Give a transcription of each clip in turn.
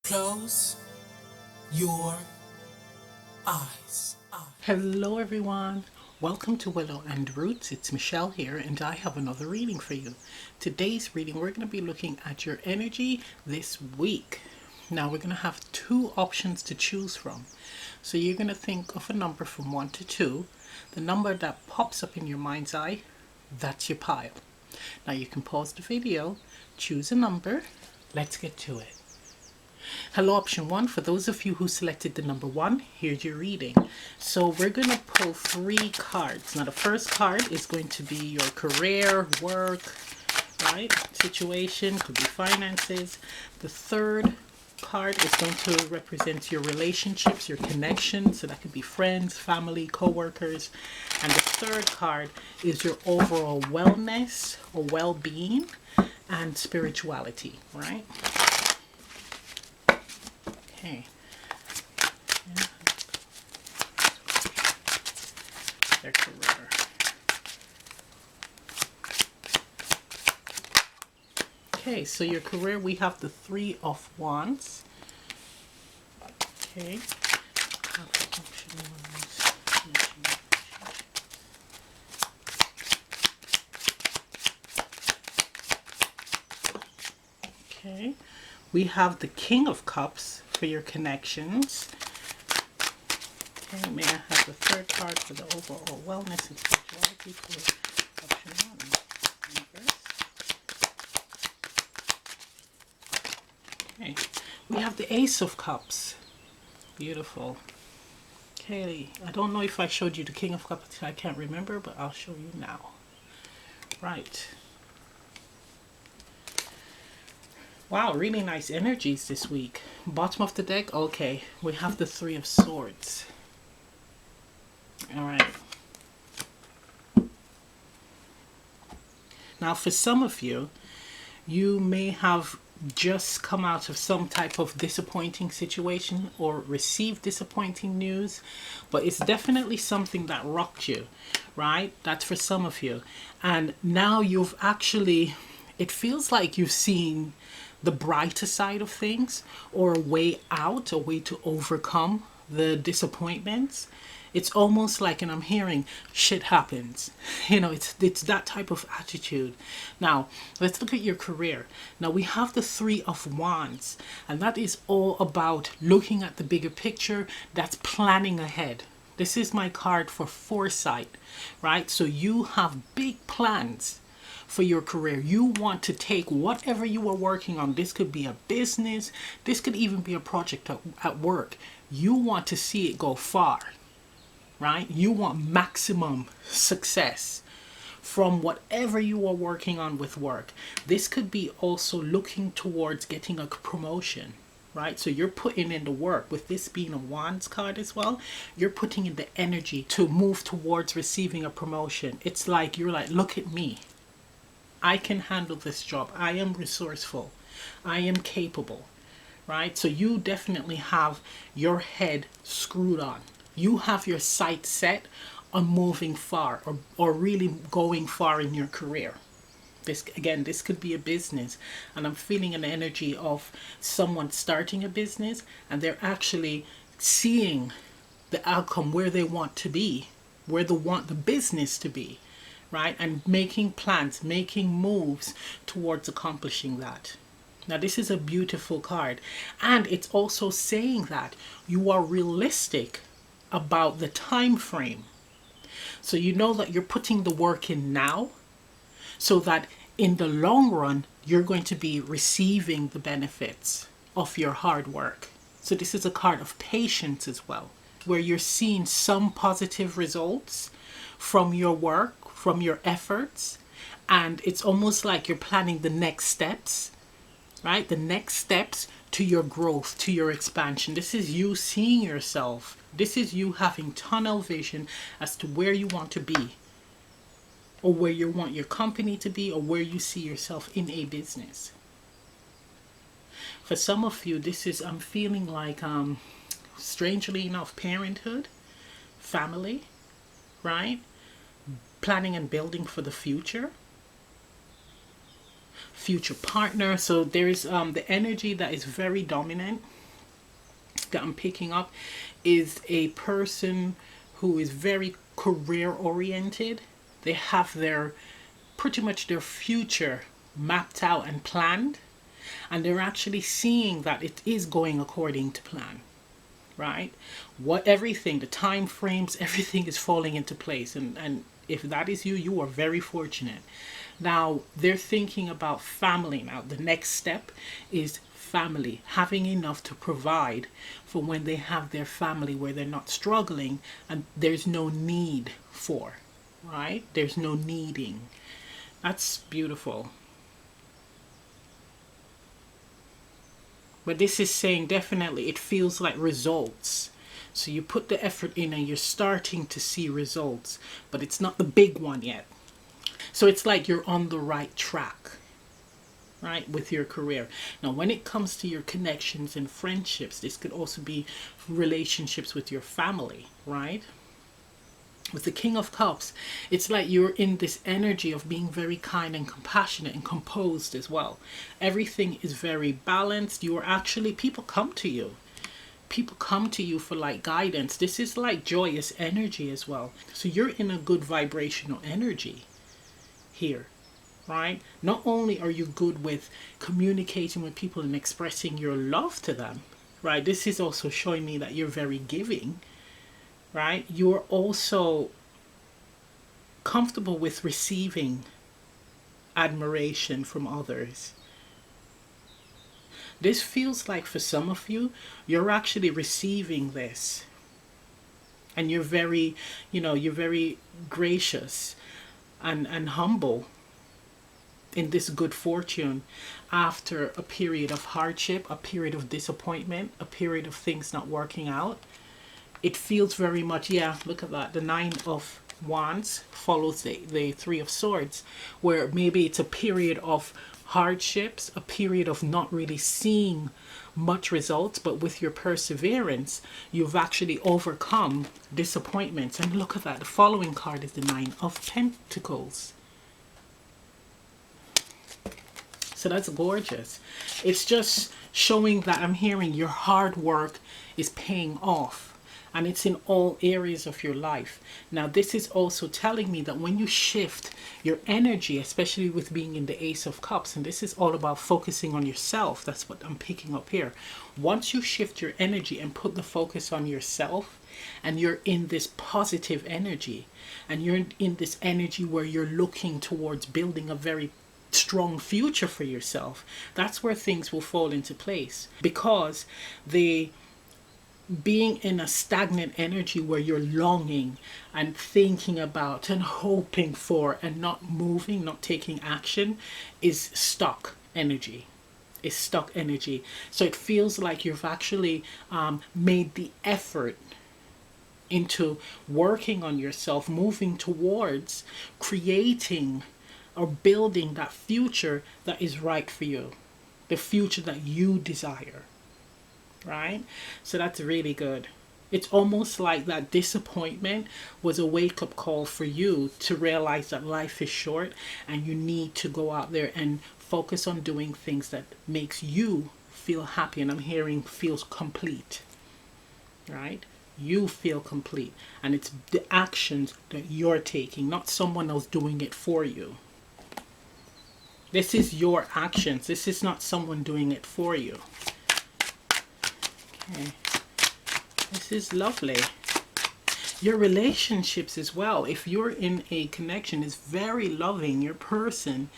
Close your eyes. Hello everyone, welcome to Willow and Roots. It's Michelle here and I have another reading for you. Today's reading we're going to be looking at your energy this week. Now we're going to have two options to choose from. So you're going to think of a number from 1 to 2. The number that pops up in your mind's eye, that's your pile. Now you can pause the video, choose a number, let's get to it. Hello, option 1. For those of you who selected the number 1, here's your reading. So we're going to pull 3 cards. Now the first card is going to be your career, work, right, situation, could be finances. The third card is going to represent your relationships, your connections. So that could be friends, family, co-workers. And the third card is your overall wellness or well-being and spirituality, right? Okay. Their career. Okay, so your career, we have the 3 of Wands. Okay. Okay. We have the King of Cups for your connections. Okay, may I have the third card for the overall wellness and spirituality for option 1? Okay, we have the Ace of Cups. Beautiful. Okay, I don't know if I showed you the King of Cups, I can't remember, but I'll show you now. Right. Wow, really nice energies this week. Bottom of the deck, okay. We have the 3 of Swords. Alright. Now for some of you, you may have just come out of some type of disappointing situation or received disappointing news, but it's definitely something that rocked you, right? That's for some of you. And now you've actually, it feels like you've seen the brighter side of things, or a way out, a way to overcome the disappointments. It's almost like, and I'm hearing, shit happens. You know, it's that type of attitude. Now, let's look at your career. Now, we have the 3 of Wands, and that is all about looking at the bigger picture. That's planning ahead. This is my card for foresight, right? So you have big plans for your career. You want to take whatever you are working on. This could be a business. This could even be a project at work. You want to see it go far, right? You want maximum success from whatever you are working on with work. This could be also looking towards getting a promotion, right? So you're putting in the work. With this being a Wands card as well, you're putting in the energy to move towards receiving a promotion. It's like you're like, look at me. I can handle this job. I am resourceful. I am capable, right? So you definitely have your head screwed on. You have your sight set on moving far, or really going far in your career. This, again, this could be a business, and I'm feeling an energy of someone starting a business and they're actually seeing the outcome where they want to be, where they want the business to be, right? And making plans, making moves towards accomplishing that. Now, this is a beautiful card, and it's also saying that you are realistic about the time frame. So you know that you're putting the work in now, so that in the long run, you're going to be receiving the benefits of your hard work. So this is a card of patience as well, where you're seeing some positive results from your work, from your efforts, and it's almost like you're planning the next steps, right? The next steps to your growth, to your expansion. This is you seeing yourself. This is you having tunnel vision as to where you want to be, or where you want your company to be, or where you see yourself in a business. For some of you, this is, I'm feeling like, strangely enough, parenthood, family, right? Planning and building for the future. future partner. So there's the energy that is very dominant that I'm picking up is a person who is very career oriented. They have their pretty much their future mapped out and planned, and they're actually seeing that it is going according to plan, right? What everything, the time frames, everything is falling into place, and if that is you, you are very fortunate. Now they're thinking about family. Now the next step is family, having enough to provide for when they have their family, where they're not struggling and there's no need for, right? There's no needing. That's beautiful. But this is saying definitely it feels like results. So you put the effort in and you're starting to see results, but it's not the big one yet. So it's like you're on the right track, right, with your career. Now, when it comes to your connections and friendships, this could also be relationships with your family, right? With the King of Cups, it's like you're in this energy of being very kind and compassionate and composed as well. Everything is very balanced. You are actually, people come to you. People come to you for like guidance. This is like joyous energy as well. So you're in a good vibrational energy here, right? Not only are you good with communicating with people and expressing your love to them, right? This is also showing me that you're very giving, right? You're also comfortable with receiving admiration from others. This feels like for some of you, you're actually receiving this. And you're very, you're very gracious and humble in this good fortune after a period of hardship, a period of disappointment, a period of things not working out. It feels very much, yeah, look at that. The Nine of Wands follows the Three of Swords, where maybe it's a period of hardships, a period of not really seeing much results, but with your perseverance, you've actually overcome disappointments. And look at that. The following card is the Nine of Pentacles. So that's gorgeous. It's just showing that I'm hearing your hard work is paying off. And it's in all areas of your life. Now, this is also telling me that when you shift your energy, especially with being in the Ace of Cups, and this is all about focusing on yourself. That's what I'm picking up here. Once you shift your energy and put the focus on yourself, and you're in this positive energy, and you're in this energy where you're looking towards building a very strong future for yourself, that's where things will fall into place. Because being in a stagnant energy where you're longing and thinking about and hoping for and not moving, not taking action, is stuck energy. Is stuck energy. So it feels like you've actually made the effort into working on yourself, moving towards creating or building that future that is right for you, the future that you desire. Right? So that's really good. It's almost like that disappointment was a wake-up call for you to realize that life is short and you need to go out there and focus on doing things that makes you feel happy. And I'm hearing feels complete. Right? You feel complete. And it's the actions that you're taking, not someone else doing it for you. This is your actions. This is not someone doing it for you. Okay. This is lovely. Your relationships as well, if you're in a connection, is very loving. Your person,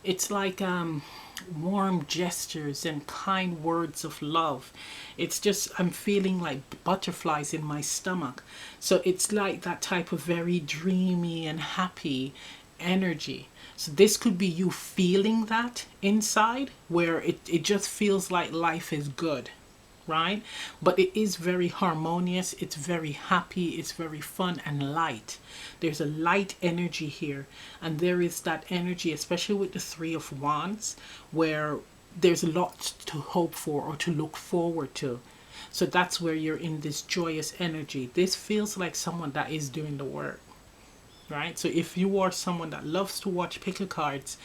it's like warm gestures and kind words of love. It's just, I'm feeling like butterflies in my stomach. So it's like that type of very dreamy and happy energy. So this could be you feeling that inside, where it just feels like life is good. Right? But it is very harmonious, it's very happy, it's very fun and light. There's a light energy here, and there is that energy, especially with the Three of Wands, where there's a lot to hope for or to look forward to. So that's where you're in this joyous energy. This feels like someone that is doing the work. right? So if you are someone that loves to watch pick a cards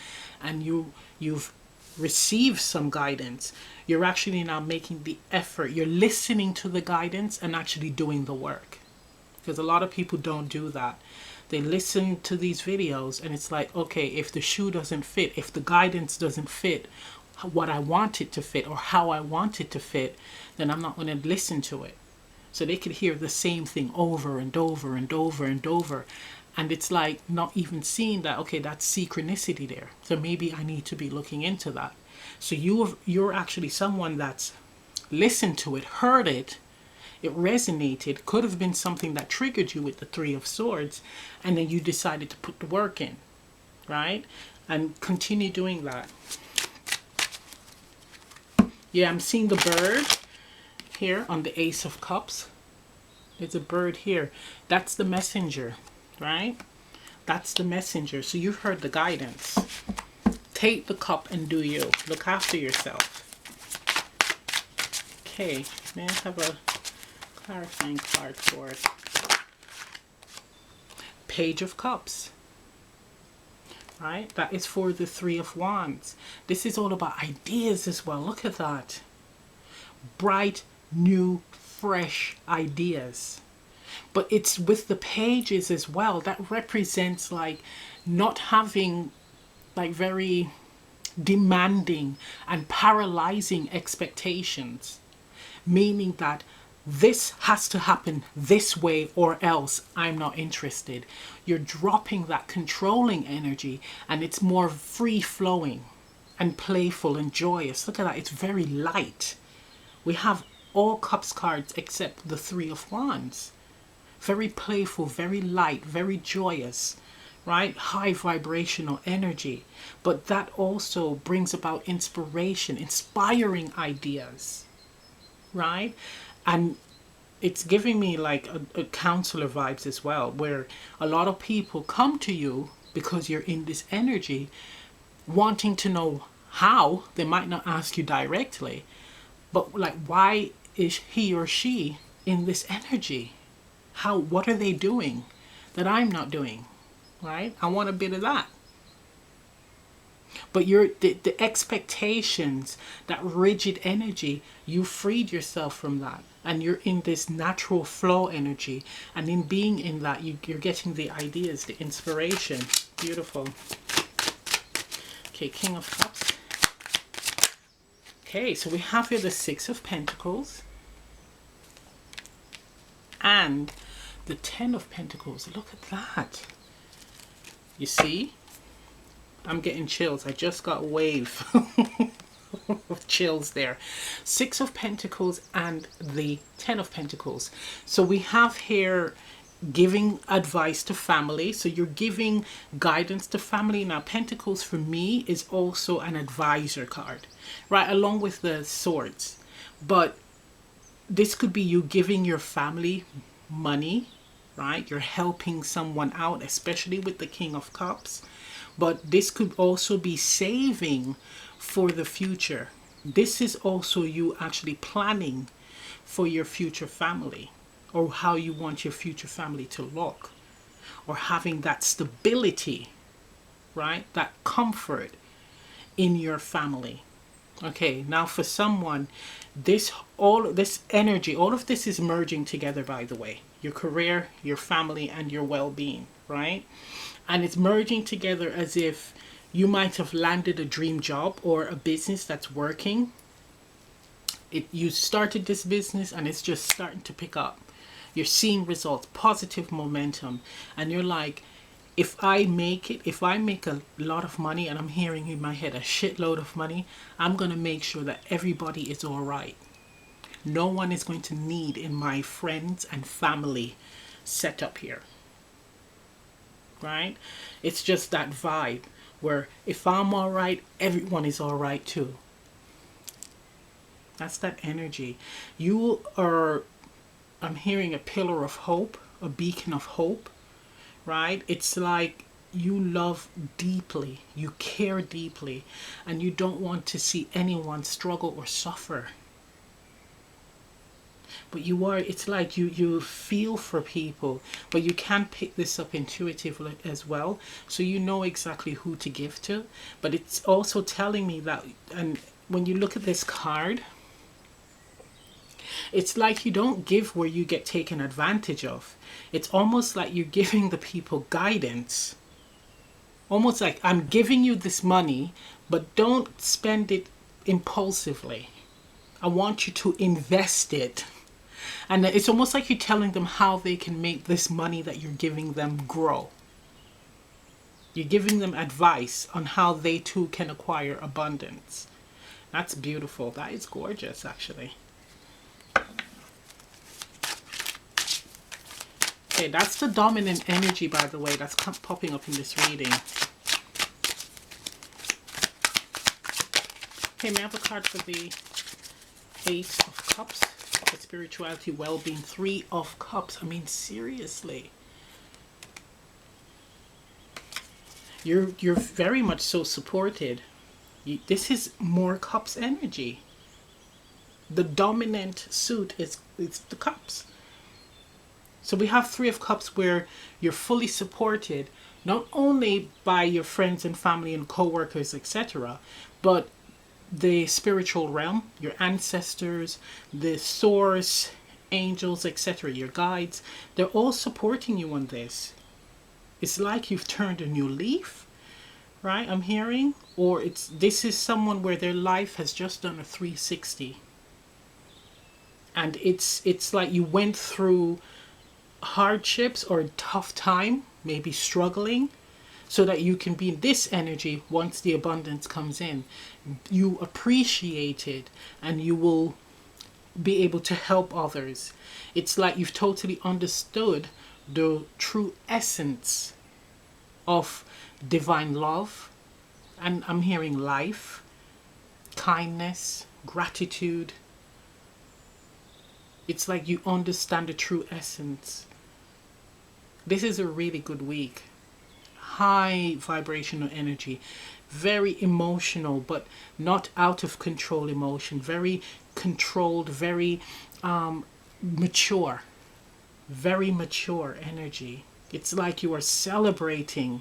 and you've received some guidance, you're actually now making the effort. You're listening to the guidance and actually doing the work. Because a lot of people don't do that. They listen to these videos and it's like, okay, if the shoe doesn't fit, if the guidance doesn't fit what I want it to fit or how I want it to fit, then I'm not going to listen to it. So they could hear the same thing over and over and over and over. And it's like not even seeing that, okay, that's synchronicity there. So maybe I need to be looking into that. So you're actually someone that's listened to it, heard it, it resonated, could have been something that triggered you with the Three of Swords, and then you decided to put the work in, right? And continue doing that. Yeah, I'm seeing the bird here on the Ace of Cups. There's a bird here. That's the messenger, right? That's the messenger. So you've heard the guidance. Take the cup and do you. Look after yourself. Okay, may I have a clarifying card for it? Page of Cups. Right? That is for the Three of Wands. This is all about ideas as well. Look at that. Bright, new, fresh ideas. But it's with the pages as well. That represents like not having like very demanding and paralyzing expectations. Meaning that this has to happen this way or else I'm not interested. You're dropping that controlling energy and it's more free flowing and playful and joyous. Look at that. It's very light. We have all cups cards except the Three of Wands. Very playful, very light, very joyous, right? High vibrational energy. But that also brings about inspiration, inspiring ideas, right? And it's giving me like a counselor vibes as well, where a lot of people come to you because you're in this energy, wanting to know how. They might not ask you directly, but like, why is he or she in this energy? What are they doing that I'm not doing, right? I want a bit of that. But the expectations, that rigid energy, you freed yourself from that. And you're in this natural flow energy. And in being in that, you're getting the ideas, the inspiration. Beautiful. Okay, King of Cups. Okay, so we have here the Six of Pentacles. And the Ten of Pentacles. Look at that. You see? I'm getting chills. I just got a wave of chills there. Six of Pentacles and the Ten of Pentacles. So we have here giving advice to family. So you're giving guidance to family. Now Pentacles for me is also an advisor card, right? Along with the Swords. But this could be you giving your family money, right? You're helping someone out, especially with the King of Cups. But this could also be saving for the future. This is also you actually planning for your future family, or how you want your future family to look, or having that stability, right? That comfort in your family. Okay, now for someone, all this energy, all of this is merging together, by the way. Your career, your family, and your well-being, right? And it's merging together as if you might have landed a dream job or a business that's working. You started this business and it's just starting to pick up. You're seeing results, positive momentum. And you're like, if I make a lot of money, and I'm hearing in my head a shitload of money, I'm going to make sure that everybody is all right. No one is going to need in my friends and family setup here. Right? It's just that vibe where if I'm all right, everyone is all right too. That's that energy. You are, I'm hearing a pillar of hope, a beacon of hope, right? It's like you love deeply, you care deeply, and you don't want to see anyone struggle or suffer. But you are, it's like you feel for people, but you can pick this up intuitively as well. So you know exactly who to give to. But it's also telling me that, and when you look at this card, it's like you don't give where you get taken advantage of. It's almost like you're giving the people guidance. Almost like, I'm giving you this money, but don't spend it impulsively. I want you to invest it. And it's almost like you're telling them how they can make this money that you're giving them grow. You're giving them advice on how they too can acquire abundance. That's beautiful. That is gorgeous, actually. Okay, that's the dominant energy, by the way, that's popping up in this reading. Okay, may I have a card for the Ace of Cups? For spirituality, well-being, Three of Cups. I mean, seriously. You're very much so supported. This is more Cups energy. The dominant suit is the Cups. So we have Three of Cups where you're fully supported, not only by your friends and family and co-workers, etc., but the spiritual realm, your ancestors, the source, angels, etc., your guides, they're all supporting you on this. It's like you've turned a new leaf, right? I'm hearing, or this is someone where their life has just done a 360. And it's like you went through hardships or a tough time, maybe struggling, so that you can be in this energy once the abundance comes in. You appreciate it and you will be able to help others. It's like you've totally understood the true essence of divine love. And I'm hearing life, kindness, gratitude. It's like you understand the true essence. This is a really good week. High vibrational energy, very emotional, but not out of control emotion, very controlled, very mature, very mature energy. It's like you are celebrating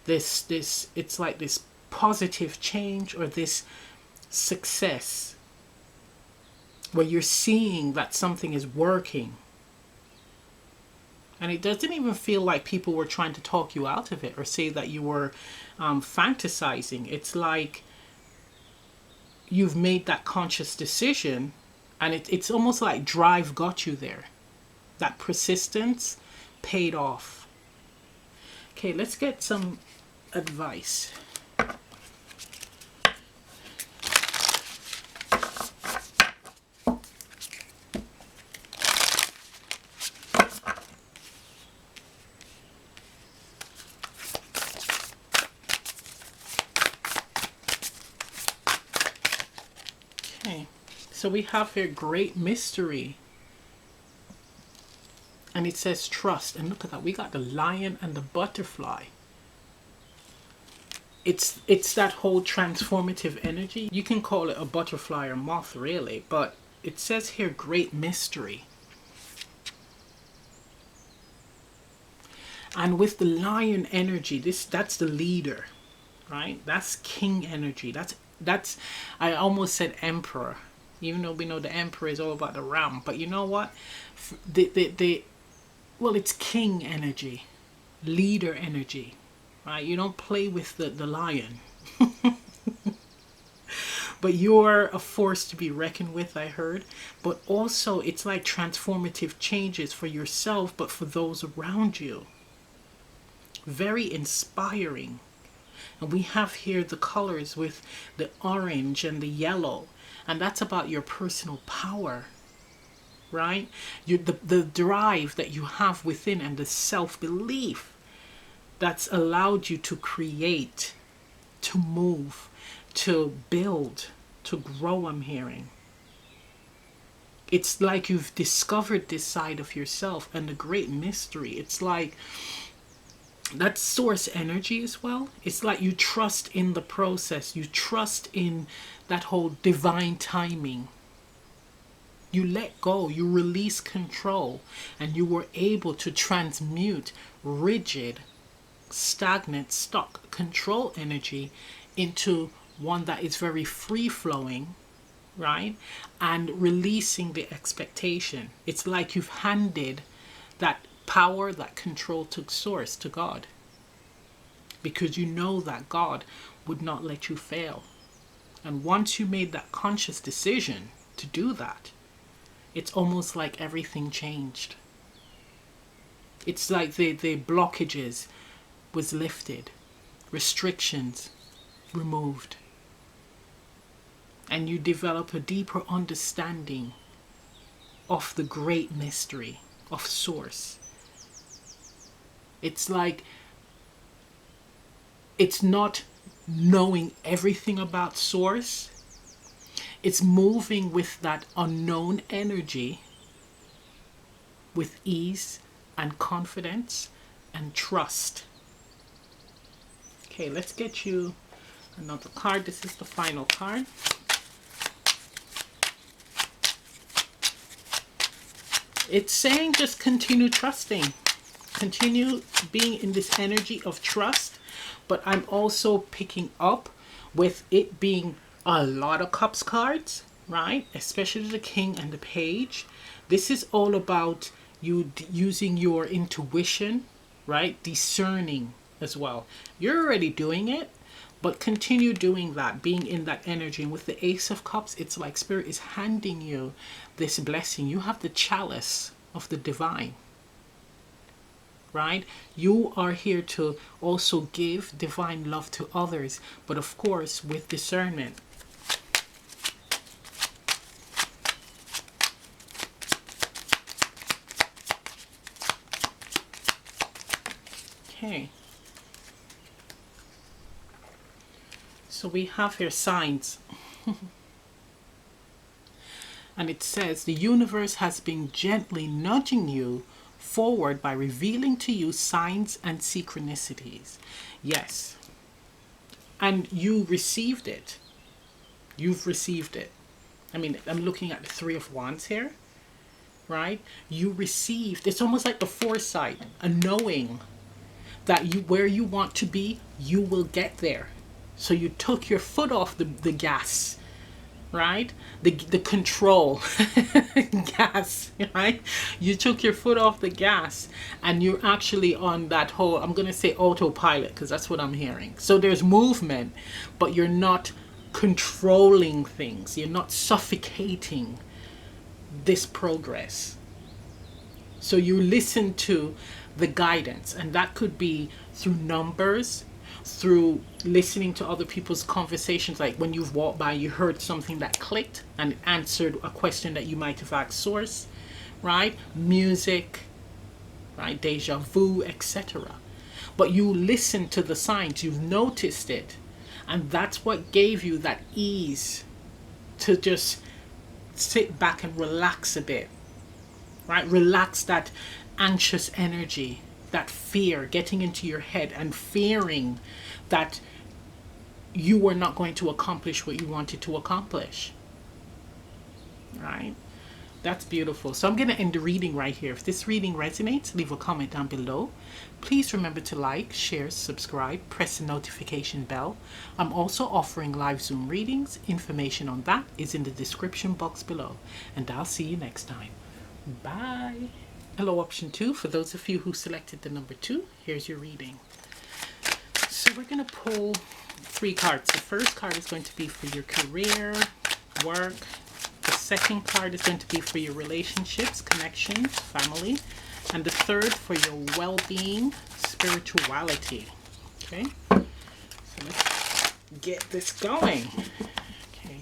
this it's like this positive change or this success where you're seeing that something is working. And it doesn't even feel like people were trying to talk you out of it or say that you were fantasizing. It's like you've made that conscious decision, and it's almost like drive got you there. That persistence paid off. Okay, let's get some advice. Okay, so we have here great mystery. And it says trust. And look at that, we got the lion and the butterfly. It's that whole transformative energy. You can call it a butterfly or moth, really, but it says here great mystery. And with the lion energy, that's the leader, right? That's king energy. That's I almost said emperor, even though we know the emperor is all about the ram. But you know what? Well, it's king energy, leader energy, right? You don't play with the lion. But you're a force to be reckoned with, I heard. But also, it's like transformative changes for yourself, but for those around you. Very inspiring. And we have here the colors with the orange and the yellow. And that's about your personal power, right? The drive that you have within and the self-belief that's allowed you to create, to move, to build, to grow, I'm hearing. It's like you've discovered this side of yourself and the great mystery. It's like that source energy as well. It's like you trust in the process. You trust in that whole divine timing. You let go, you release control, and you were able to transmute rigid, stagnant, stuck control energy into one that is very free flowing, right? And releasing the expectation. It's like you've handed that power, that control to source, to God, because you know that God would not let you fail. And once you made that conscious decision to do that, it's almost like everything changed. It's like the blockages was lifted, restrictions removed, and you develop a deeper understanding of the great mystery of source. It's like, it's not knowing everything about source. It's moving with that unknown energy with ease and confidence and trust. Okay, let's get you another card. This is the final card. It's saying just continue trusting. Continue being in this energy of trust. But I'm also picking up with it being a lot of cups cards, right? Especially the king and the page. This is all about you using your intuition, right? Discerning as well. You're already doing it, but continue doing that, being in that energy. And with the Ace of Cups, it's like Spirit is handing you this blessing. You have the chalice of the divine, right? You are here to also give divine love to others, but of course with discernment. Okay. So we have here signs. And it says the universe has been gently nudging you forward by revealing to you signs and synchronicities. Yes. And you received it. You've received it. I mean, I'm looking at the Three of Wands here, right? You received, it's almost like the foresight, a knowing that you, where you want to be, you will get there. So you took your foot off the gas, right? The control gas, right? You took your foot off the gas and you're actually on that whole, I'm going to say autopilot, because that's what I'm hearing. So there's movement, but you're not controlling things. You're not suffocating this progress. So you listen to the guidance, and that could be through numbers, through listening to other people's conversations, like when you've walked by, you heard something that clicked and answered a question that you might have asked source, right? Music, right? Deja vu, etc. But you listen to the signs, you've noticed it, and that's what gave you that ease to just sit back and relax a bit, right? Relax that anxious energy, that fear getting into your head and fearing that you were not going to accomplish what you wanted to accomplish, right? That's beautiful. So I'm going to end the reading right here. If this reading resonates, leave a comment down below. Please remember to like, share, subscribe, press the notification bell. I'm also offering live Zoom readings. Information on that is in the description box below. And I'll see you next time. Bye. Hello, option 2. For those of you who selected the number 2, here's your reading. So we're going to pull 3 cards. The first card is going to be for your career, work. The second card is going to be for your relationships, connections, family. And the third for your well-being, spirituality. Okay? So let's get this going. Okay.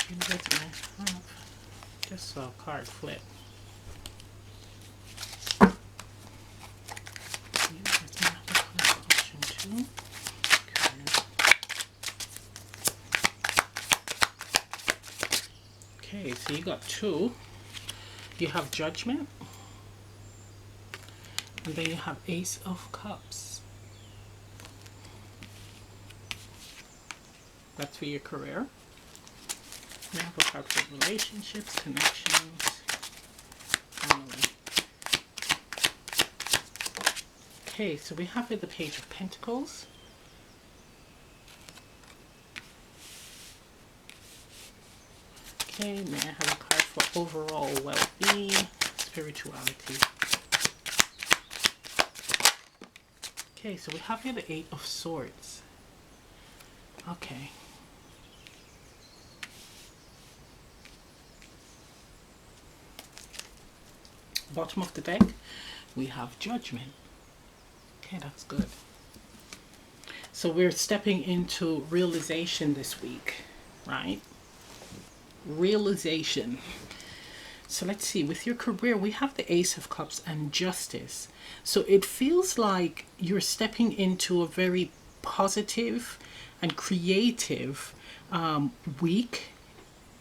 You guys are going to have just a card flip. Okay, so you got 2. You have Judgment, and then you have Ace of Cups. That's for your career. We have a card for relationships, connections, family. Okay, so we have here the Page of Pentacles. Okay, may I have a card for overall well-being, spirituality. Okay, so we have here the Eight of Swords. Okay. Bottom of the deck, we have Judgment. Okay, that's good. So we're stepping into realization this week, right? Realization. So let's see, with your career, we have the Ace of Cups and Justice. So it feels like you're stepping into a very positive and creative week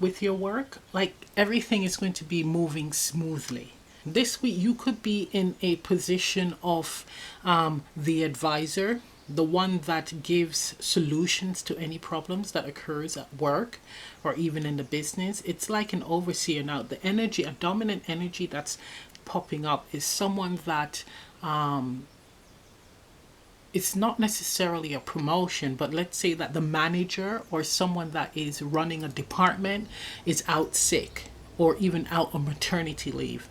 with your work. Like everything is going to be moving smoothly. This week you could be in a position of the advisor, the one that gives solutions to any problems that occurs at work or even in the business. It's like an overseer. Now the energy, a dominant energy that's popping up is someone that it's not necessarily a promotion, but let's say that the manager or someone that is running a department is out sick or even out on maternity leave,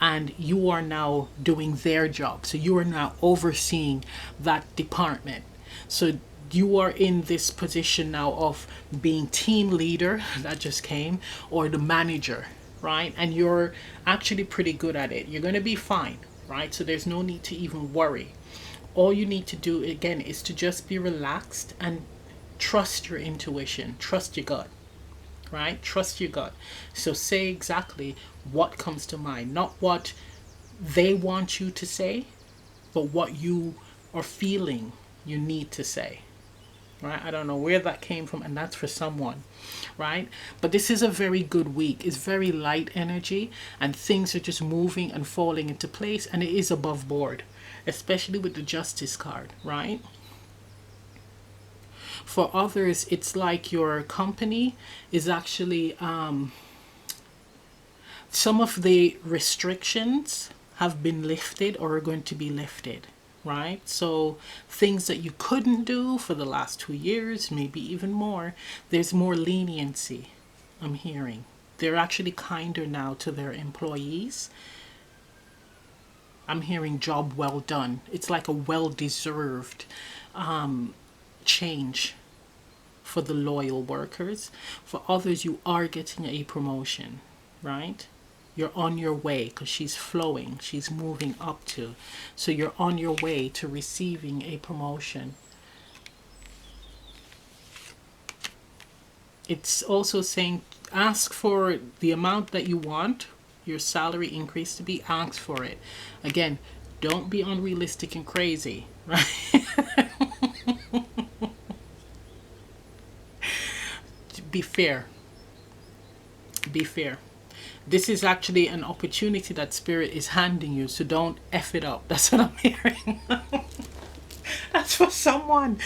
and you are now doing their job. So you are now overseeing that department. So you are in this position now of being team leader, that just came, or the manager, right? And you're actually pretty good at it. You're going to be fine, right? So there's no need to even worry. All you need to do, again, is to just be relaxed and trust your intuition, trust your gut. Right? Trust your gut. So say exactly what comes to mind, not what they want you to say, but what you are feeling you need to say. Right? I don't know where that came from, and that's for someone, right? But this is a very good week. It's very light energy, and things are just moving and falling into place, and it is above board, especially with the Justice card, right? For others, it's like your company is actually some of the restrictions have been lifted or are going to be lifted, right? So things that you couldn't do for the last 2 years, maybe even more, there's more leniency, I'm hearing. They're actually kinder now to their employees. I'm hearing job well done. It's like a well-deserved change for the loyal workers. For others, you are getting a promotion, right? You're on your way because she's flowing, she's moving up to. So you're on your way to receiving a promotion. It's also saying ask for the amount that you want your salary increase to be. Ask for it. Again, don't be unrealistic and crazy, right? Be fair. Be fair. This is actually an opportunity that Spirit is handing you, so don't F it up. That's what I'm hearing. That's for someone.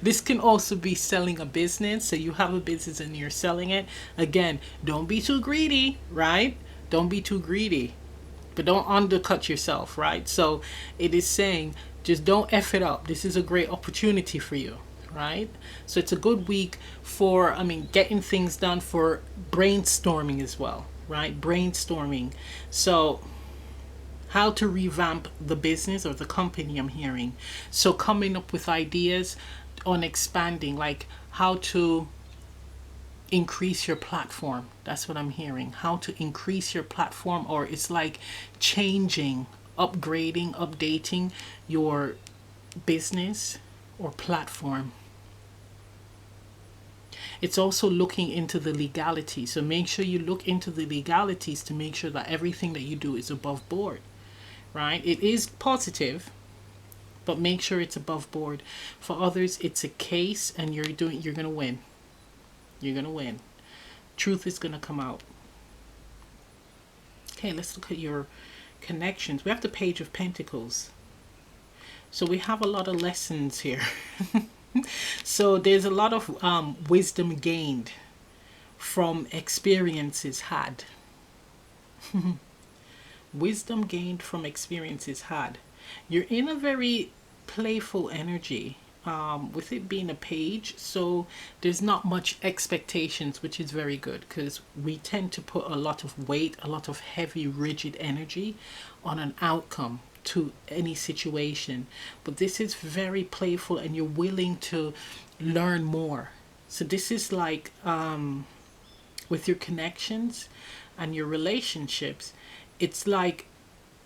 This can also be selling a business. So you have a business and you're selling it. Again, don't be too greedy, right? Don't be too greedy. But don't undercut yourself, right? So it is saying, just don't F it up. This is a great opportunity for you, right? So it's a good week for, getting things done, for brainstorming as well, right? Brainstorming. So how to revamp the business or the company, I'm hearing. So coming up with ideas on expanding, like how to increase your platform. That's what I'm hearing. How to increase your platform, or it's like changing, upgrading, updating your business or platform. It's also looking into the legality. So make sure you look into the legalities to make sure that everything that you do is above board, right? It is positive, but make sure it's above board. For others, it's a case and you're going to win. You're going to win. Truth is going to come out. Okay, let's look at your connections. We have the Page of Pentacles. So we have a lot of lessons here. So there's a lot of wisdom gained from experiences had. Wisdom gained from experiences had. You're in a very playful energy, with it being a page, so there's not much expectations, which is very good because we tend to put a lot of weight, a lot of heavy, rigid energy on an outcome to any situation. But this is very playful and you're willing to learn more. So this is like, with your connections and your relationships, it's like,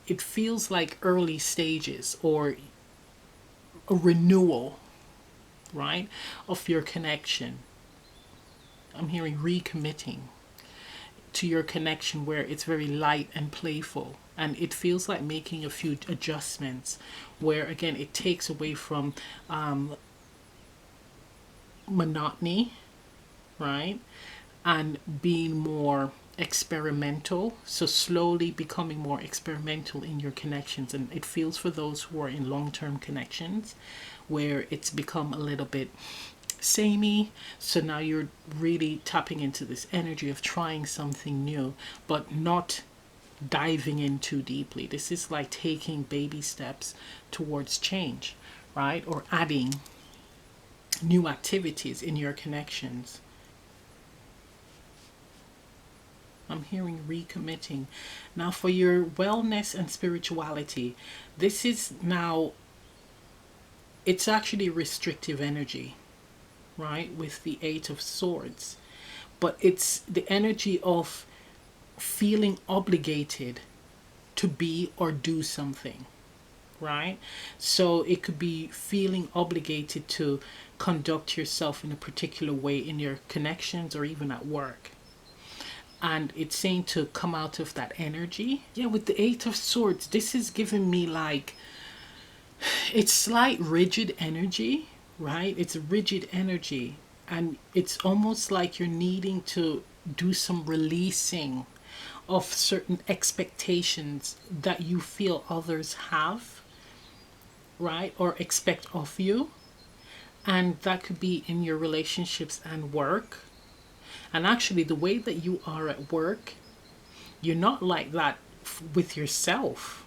it feels like early stages or a renewal, right, of your connection. I'm hearing recommitting to your connection where it's very light and playful, and it feels like making a few adjustments where again it takes away from monotony, right, and being more experimental. So slowly becoming more experimental in your connections, and it feels for those who are in long-term connections where it's become a little bit samey. So now you're really tapping into this energy of trying something new, but not diving in too deeply. This is like taking baby steps towards change, right, or adding new activities in your connections. I'm hearing recommitting. Now for your wellness and spirituality, this is now, it's actually restrictive energy, right, with the Eight of Swords. But it's the energy of feeling obligated to be or do something, right? So it could be feeling obligated to conduct yourself in a particular way in your connections or even at work. And it's saying to come out of that energy. Yeah, with the Eight of Swords, this is giving me like, it's slight rigid energy, right? It's rigid energy. And it's almost like you're needing to do some releasing of certain expectations that you feel others have, right? Or expect of you. And that could be in your relationships and work. And actually, the way that you are at work, you're not like that with yourself,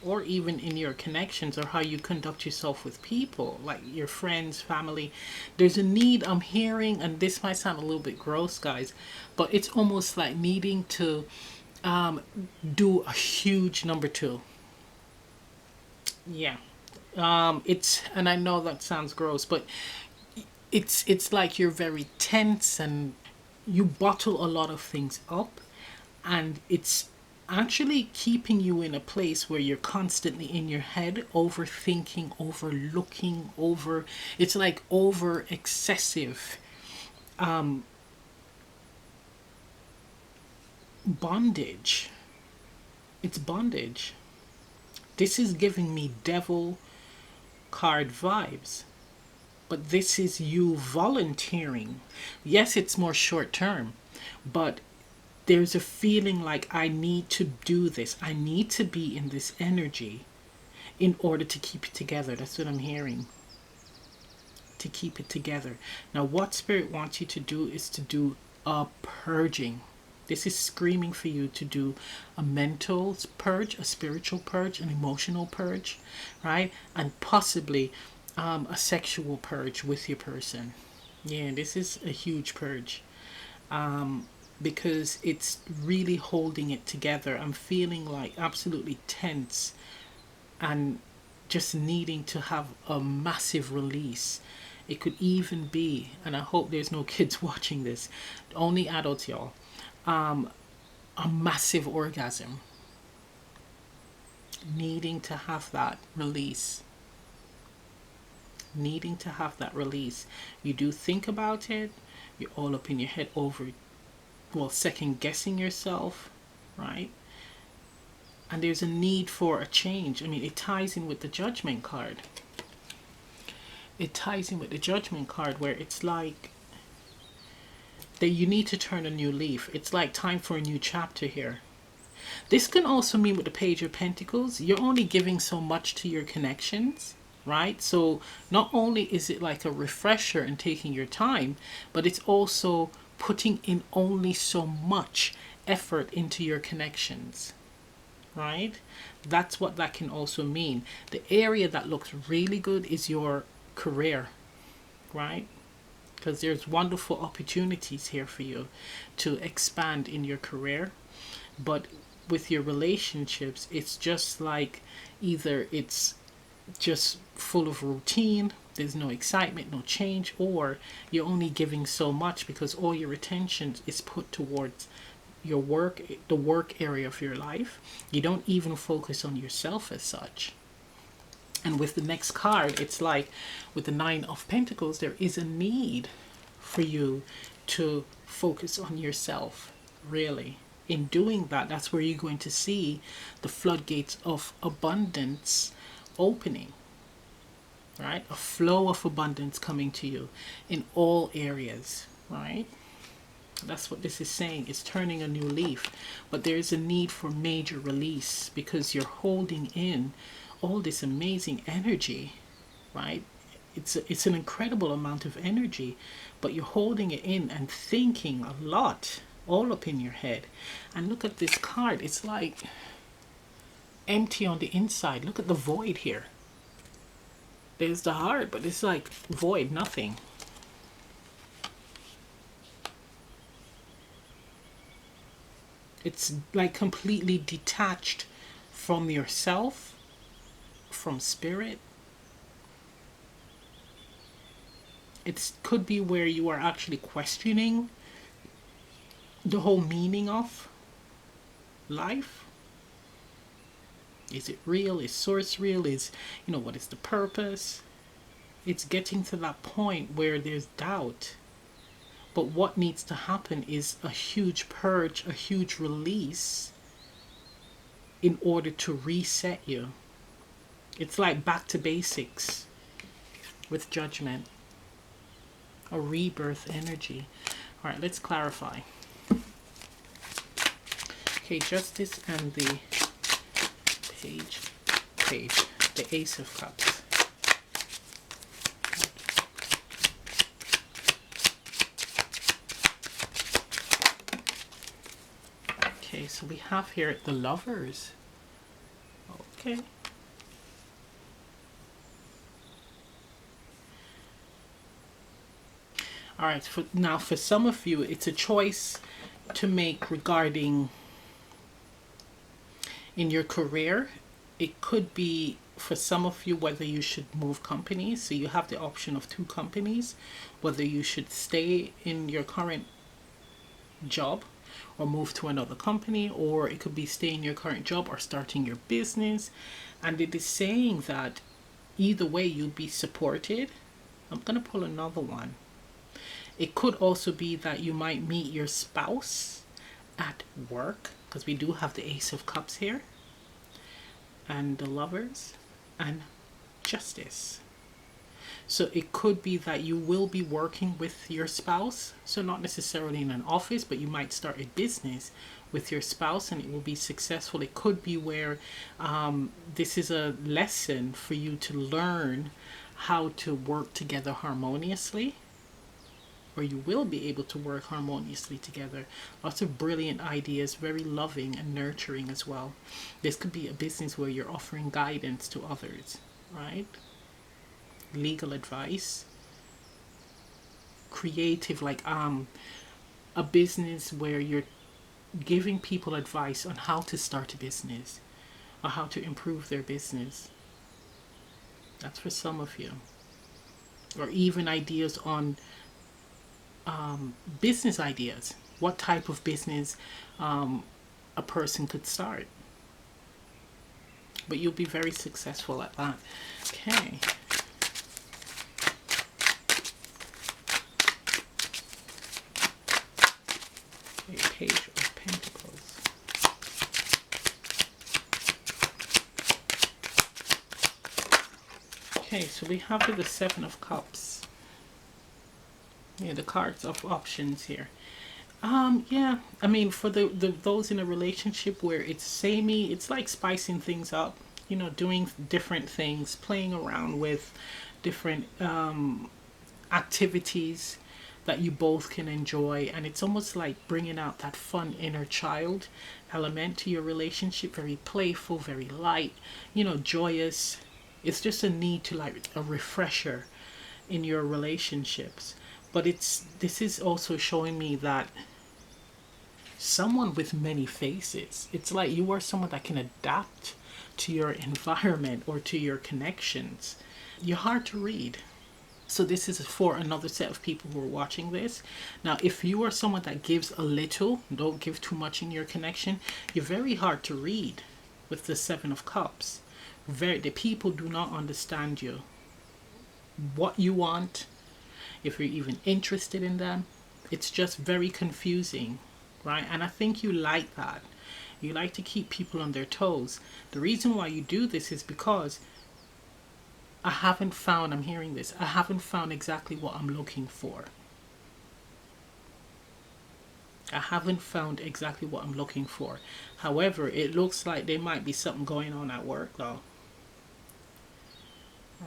or even in your connections or how you conduct yourself with people, like your friends, family. There's a need I'm hearing, and this might sound a little bit gross, guys, but it's almost like needing to do a huge number two. Yeah. It's, and I know that sounds gross, but it's like you're very tense and you bottle a lot of things up, and it's actually keeping you in a place where you're constantly in your head overthinking, overlooking, over, it's like over excessive bondage. It's bondage. This is giving me devil card vibes, but this is you volunteering. Yes, it's more short term, but there's a feeling like I need to do this. I need to be in this energy in order to keep it together. That's what I'm hearing. To keep it together. Now, what Spirit wants you to do is to do a purging. This is screaming for you to do a mental purge, a spiritual purge, an emotional purge, right? And possibly a sexual purge with your person. Yeah, this is a huge purge. Because it's really holding it together. I'm feeling like absolutely tense and just needing to have a massive release. It could even be, and I hope there's no kids watching this, only adults, y'all, a massive orgasm. Needing to have that release. Needing to have that release. You do think about it, you're all up in your head over, well, second guessing yourself, right? And there's a need for a change. I mean, it ties in with the Judgment card. It ties in with the Judgment card where it's like that you need to turn a new leaf. It's like time for a new chapter here. This can also mean with the Page of Pentacles, you're only giving so much to your connections, right? So not only is it like a refresher and taking your time, but it's also putting in only so much effort into your connections, right? That's what that can also mean. The area that looks really good is your career, right? Because there's wonderful opportunities here for you to expand in your career. But with your relationships, it's just like either it's just full of routine, there's no excitement, no change, or you're only giving so much because all your attention is put towards your work, the work area of your life. You don't even focus on yourself as such. And with the next card, it's like with the Nine of Pentacles, there is a need for you to focus on yourself, really. In doing that, that's where you're going to see the floodgates of abundance opening, right? A flow of abundance coming to you in all areas, right? That's what this is saying. It's turning a new leaf. But there is a need for major release because you're holding in all this amazing energy, right? It's an incredible amount of energy, but you're holding it in and thinking a lot all up in your head. And look at this card. It's like empty on the inside. Look at the void here. There's the heart, but it's like void, nothing. It's like completely detached from yourself, from spirit. It could be where you are actually questioning the whole meaning of life. Is it real? Is source real? Is, what is the purpose? It's getting to that point where there's doubt. But what needs to happen is a huge purge, a huge release in order to reset you. It's like back to basics with Judgment. A rebirth energy. All right, let's clarify. Okay, Justice and the page, the Ace of Cups. Okay, so we have here the Lovers. Okay. All right, for some of you, it's a choice to make regarding in your career. It could be for some of you whether you should move companies. So you have the option of 2 companies, whether you should stay in your current job or move to another company, or it could be stay in your current job or starting your business. And it is saying that either way you'll be supported. I'm going to pull another one. It could also be that you might meet your spouse at work, because we do have the Ace of Cups here, and the Lovers, and Justice. So it could be that you will be working with your spouse, so not necessarily in an office, but you might start a business with your spouse and it will be successful. It could be where this is a lesson for you to learn how to work together harmoniously, or you will be able to work harmoniously together. Lots of brilliant ideas, very loving and nurturing as well. This could be a business where you're offering guidance to others, right? Legal advice. Creative, like a business where you're giving people advice on how to start a business or how to improve their business. That's for some of you. Or even ideas on business ideas. What type of business a person could start. But you'll be very successful at that. Okay. Page of Pentacles. Okay, so we have the Seven of Cups. Yeah, the cards of options here. Yeah, I mean, for the those in a relationship where it's samey, it's like spicing things up. you know, doing different things, playing around with different activities that you both can enjoy. And it's almost like bringing out that fun inner child element to your relationship. Very playful, very light, you know, joyous. It's just a need to like a refresher in your relationships. But this is also showing me that someone with many faces. It's like you are someone that can adapt to your environment or to your connections. You're hard to read. So this is for another set of people who are watching this. Now, if you are someone that gives a little, don't give too much in your connection, you're very hard to read with the Seven of Cups. The people do not understand you. What you want, if you're even interested in them, it's just very confusing, right? And I think you like that. You like to keep people on their toes. The reason why you do this is because I'm hearing this, I haven't found exactly what I'm looking for. I haven't found exactly what I'm looking for. However, it looks like there might be something going on at work though.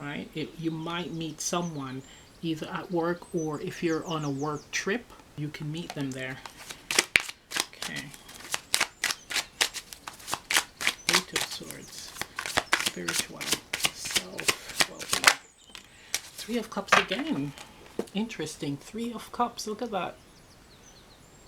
Right? You might meet someone either at work, or if you're on a work trip, you can meet them there. Okay. Eight of Swords. Spiritual. Self. Well-being. Three of Cups again. Interesting. Three of Cups. Look at that.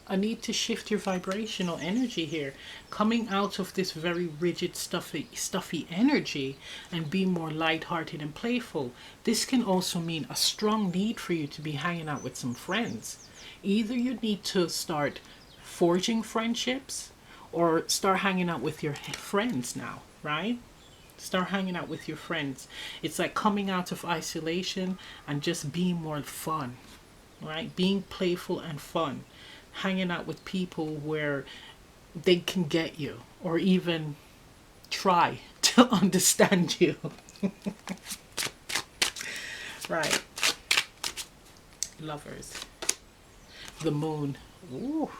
I need to shift your vibrational energy here. Coming out of this very rigid, stuffy energy and be more lighthearted and playful. This can also mean a strong need for you to be hanging out with some friends. Either you need to start forging friendships or start hanging out with your friends now, right? Start hanging out with your friends. It's like coming out of isolation and just being more fun, right? Being playful and fun. Hanging out with people where they can get you or even try to understand you. Right. Lovers. The Moon. Ooh.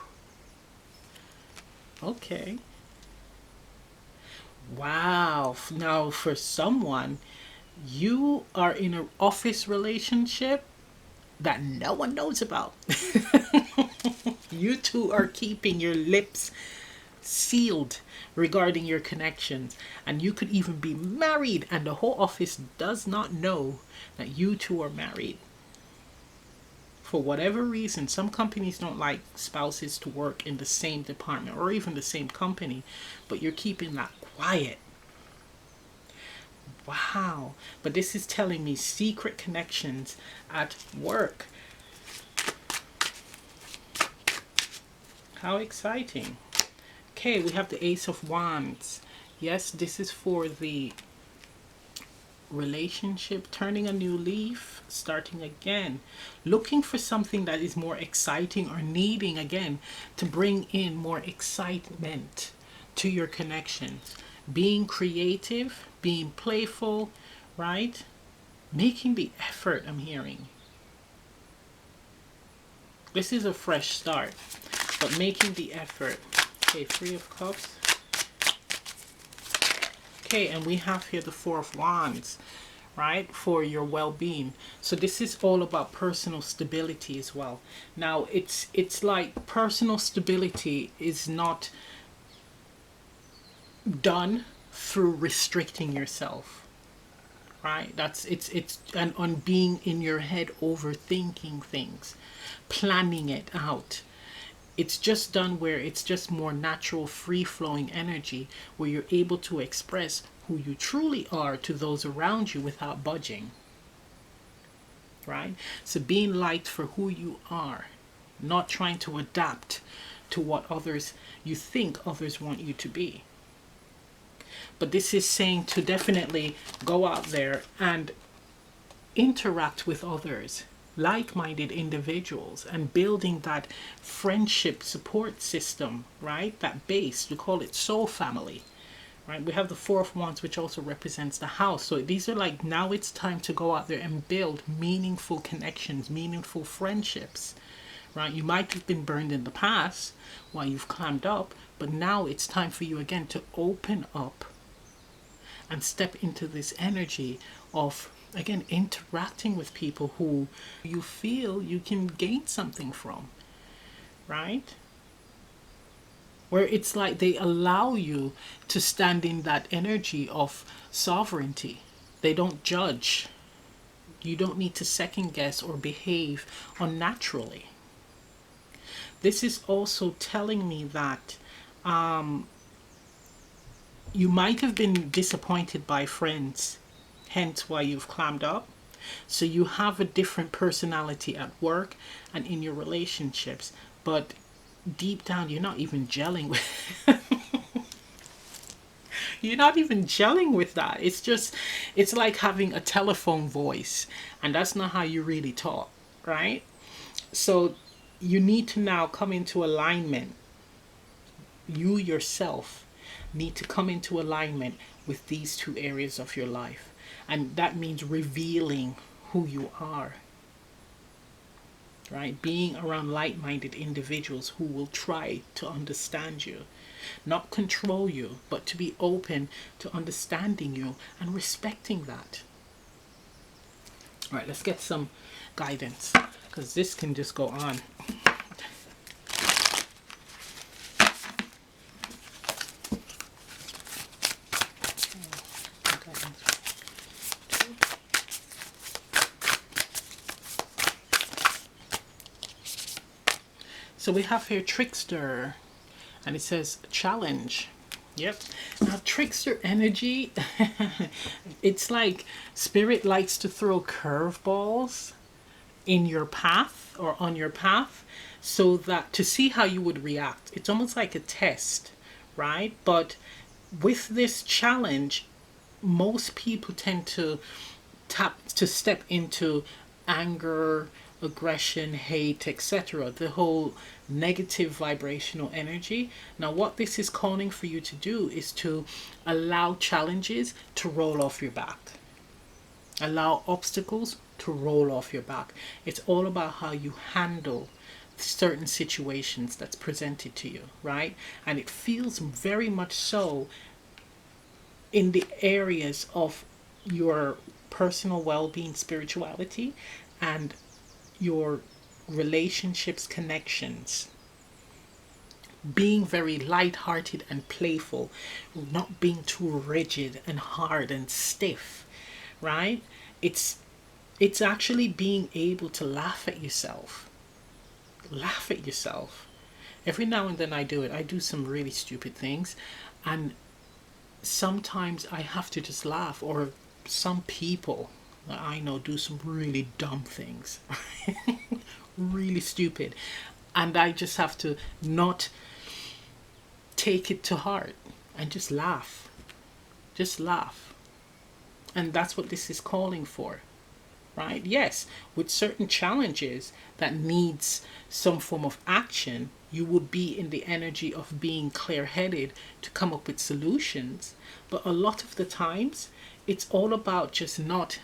Okay. Wow. Now for someone, you are in an office relationship that no one knows about. You two are keeping your lips sealed regarding your connections, and you could even be married and the whole office does not know that you two are married. For whatever reason, some companies don't like spouses to work in the same department or even the same company, but you're keeping that quiet. Wow. But this is telling me secret connections at work. How exciting. Okay, we have the Ace of Wands. Yes, this is for the relationship, turning a new leaf, starting again, looking for something that is more exciting or needing again to bring in more excitement to your connections. Being creative, being playful, right? Making the effort, I'm hearing. This is a fresh start, but making the effort. Okay, Three of Cups. Okay, and we have here the Four of Wands, right, for your well-being. So this is all about personal stability as well. Now, it's like personal stability is not done through restricting yourself. Right? It's and on being in your head overthinking things, planning it out. It's just done where it's just more natural, free-flowing energy where you're able to express who you truly are to those around you without budging. Right? So being liked for who you are, not trying to adapt to what you think others want you to be. But this is saying to definitely go out there and interact with others, like-minded individuals, and building that friendship support system, right? That base, we call it soul family, right? We have the Four of Wands, which also represents the house. So these are like, now it's time to go out there and build meaningful connections, meaningful friendships, right? You might have been burned in the past while you've climbed up, but now it's time for you again to open up and step into this energy of, again, interacting with people who you feel you can gain something from, right? Where it's like they allow you to stand in that energy of sovereignty. They don't judge. You don't need to second guess or behave unnaturally. This is also telling me that you might have been disappointed by friends, hence why you've clammed up. So you have a different personality at work and in your relationships, but deep down you're not even gelling with you're not even gelling with that. It's just, it's like having a telephone voice, and that's not how you really talk, right? So you need to now come into alignment. You yourself need to come into alignment with these two areas of your life. And that means revealing who you are, right? Being around like-minded individuals who will try to understand you, not control you, but to be open to understanding you and respecting that. All right, let's get some guidance, because this can just go on. So we have here trickster, and it says challenge. Yep. Now trickster energy, it's like spirit likes to throw curveballs in your path or on your path, so that to see how you would react. It's almost like a test, right? But with this challenge, most people tend to step into anger, aggression, hate, etc. The whole negative vibrational energy. Now, what this is calling for you to do is to allow challenges to roll off your back. Allow obstacles to roll off your back. It's all about how you handle certain situations that's presented to you, right? And it feels very much so in the areas of your personal well-being, spirituality, and your relationships, connections. Being very light-hearted and playful, not being too rigid and hard and stiff, right? It's actually being able to laugh at yourself. Laugh at yourself. Every now and then I do it. I do some really stupid things, and sometimes I have to just laugh. Or some people that I know do some really dumb things. Really stupid. And I just have to not take it to heart and just laugh. Just laugh. And that's what this is calling for, right? Yes, with certain challenges that needs some form of action, you would be in the energy of being clear-headed to come up with solutions. But a lot of the times, it's all about just not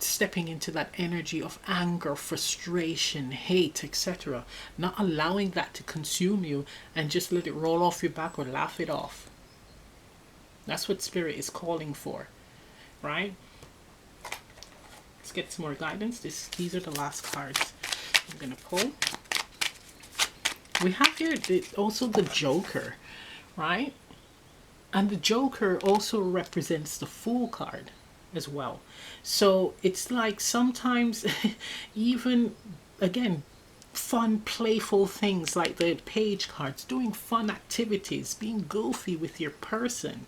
stepping into that energy of anger, frustration, hate, etc. Not allowing that to consume you and just let it roll off your back or laugh it off. That's what Spirit is calling for, right? Let's get some more guidance. These are the last cards I'm going to pull. We have here also the Joker, right? And the Joker also represents the Fool card as well. So it's like sometimes even, again, fun, playful things like the Page cards, doing fun activities, being goofy with your person,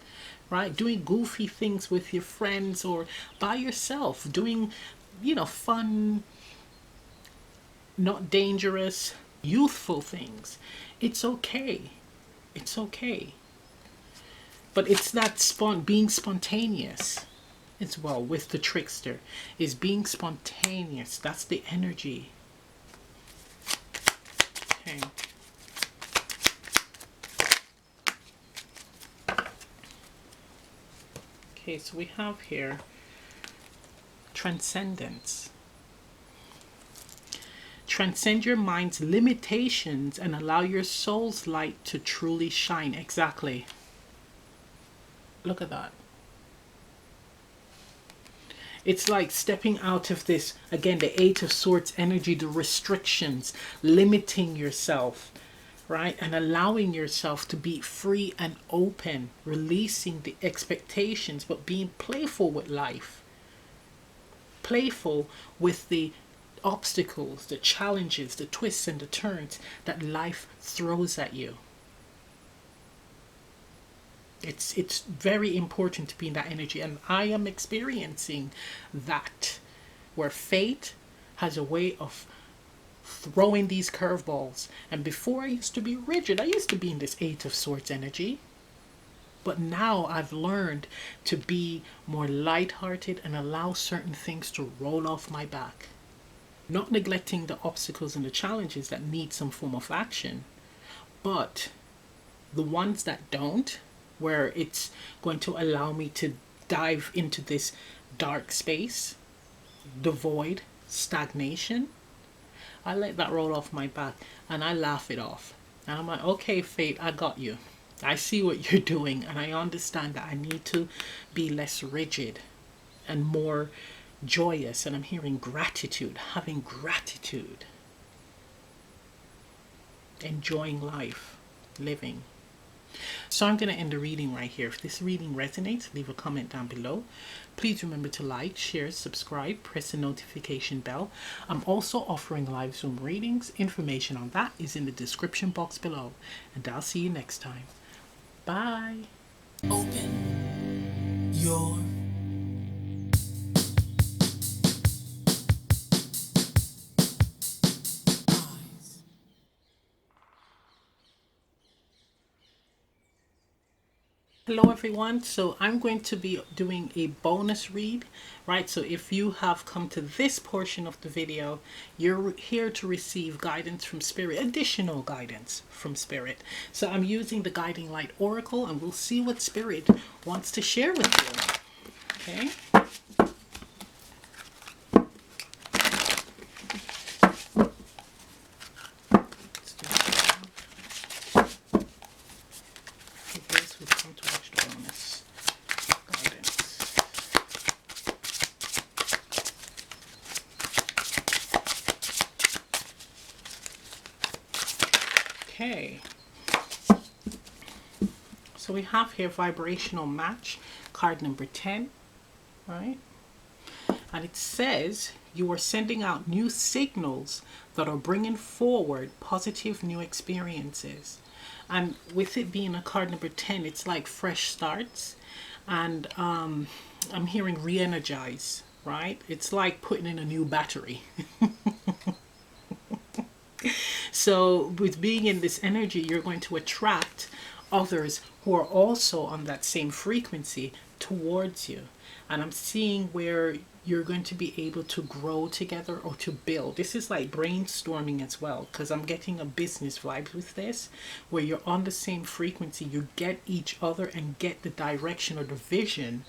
right? Doing goofy things with your friends or by yourself, doing, fun, not dangerous, youthful things. It's okay. It's okay. But it's that being spontaneous as well with the trickster, is being spontaneous. That's the energy. Okay. Okay, so we have here transcendence. Transcend your mind's limitations and allow your soul's light to truly shine. Exactly. Look at that. It's like stepping out of this, again, the Eight of Swords energy, the restrictions, limiting yourself, right? And allowing yourself to be free and open, releasing the expectations, but being playful with life, playful with the obstacles, the challenges, the twists and the turns that life throws at you. It's very important to be in that energy, and I am experiencing that, where fate has a way of throwing these curveballs. And before I used to be rigid, I used to be in this Eight of Swords energy, but now I've learned to be more lighthearted and allow certain things to roll off my back, not neglecting the obstacles and the challenges that need some form of action, but the ones that don't, where it's going to allow me to dive into this dark space, the void, stagnation, I let that roll off my back and I laugh it off. And I'm like, okay, fate, I got you. I see what you're doing, and I understand that I need to be less rigid and more joyous. And I'm hearing gratitude, having gratitude, enjoying life, living. So I'm going to end the reading right here. If this reading resonates, leave a comment down below. Please remember to like, share, subscribe, press the notification bell. I'm also offering live Zoom readings. Information on that is in the description box below. And I'll see you next time. Bye. Open your eyes. Hello everyone, so I'm going to be doing a bonus read, right? So if you have come to this portion of the video, you're here to receive guidance from Spirit, additional guidance from Spirit. So I'm using the Guiding Light Oracle, and we'll see what Spirit wants to share with you. Okay? Let's do that. For those who come to watch the bonus guidance. Okay, so we have here vibrational match, card number 10, right? And it says you are sending out new signals that are bringing forward positive new experiences. And with it being a card number 10, it's like fresh starts. And I'm hearing re-energize, right? It's like putting in a new battery. So with being in this energy, you're going to attract others who are also on that same frequency towards you. And I'm seeing where you're going to be able to grow together or to build. This is like brainstorming as well, because I'm getting a business vibe with this, where you're on the same frequency. You get each other and get the direction or the vision,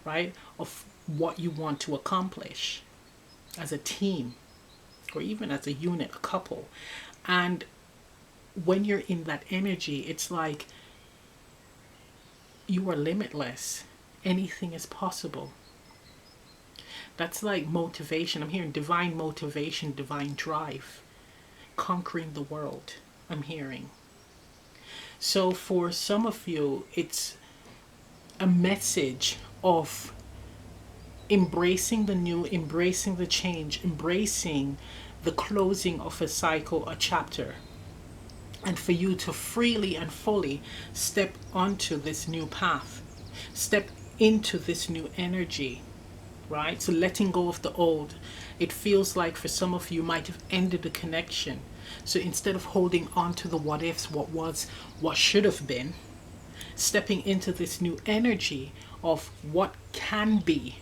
right, of what you want to accomplish as a team or even as a unit, a couple. And when you're in that energy, it's like you are limitless. Anything is possible. That's like motivation. I'm hearing divine motivation, divine drive, conquering the world. I'm hearing. So for some of you, it's a message of embracing the new, embracing the change, embracing the closing of a cycle, a chapter, and for you to freely and fully step onto this new path, step into this new energy, right? So letting go of the old. It feels like for some of you might have ended the connection. So instead of holding on to the what ifs, what was, what should have been, stepping into this new energy of what can be,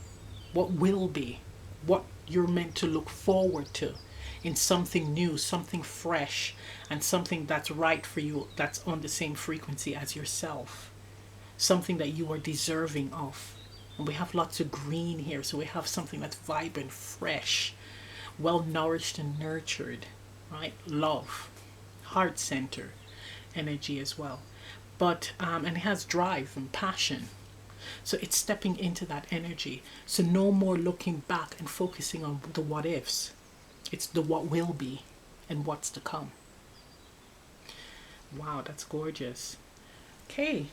what will be, what you're meant to look forward to in something new, something fresh, and something that's right for you, that's on the same frequency as yourself, something that you are deserving of. And we have lots of green here, so we have something that's vibrant, fresh, well nourished and nurtured, right? Love, heart center energy as well. But and it has drive and passion. So it's stepping into that energy. So no more looking back and focusing on the what ifs. It's the what will be and what's to come. Wow, that's gorgeous. Okay,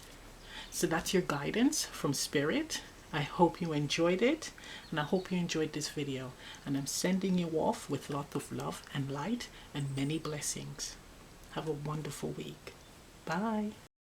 so that's your guidance from Spirit. I hope you enjoyed it, and I hope you enjoyed this video. And I'm sending you off with lots of love and light and many blessings. Have a wonderful week. Bye.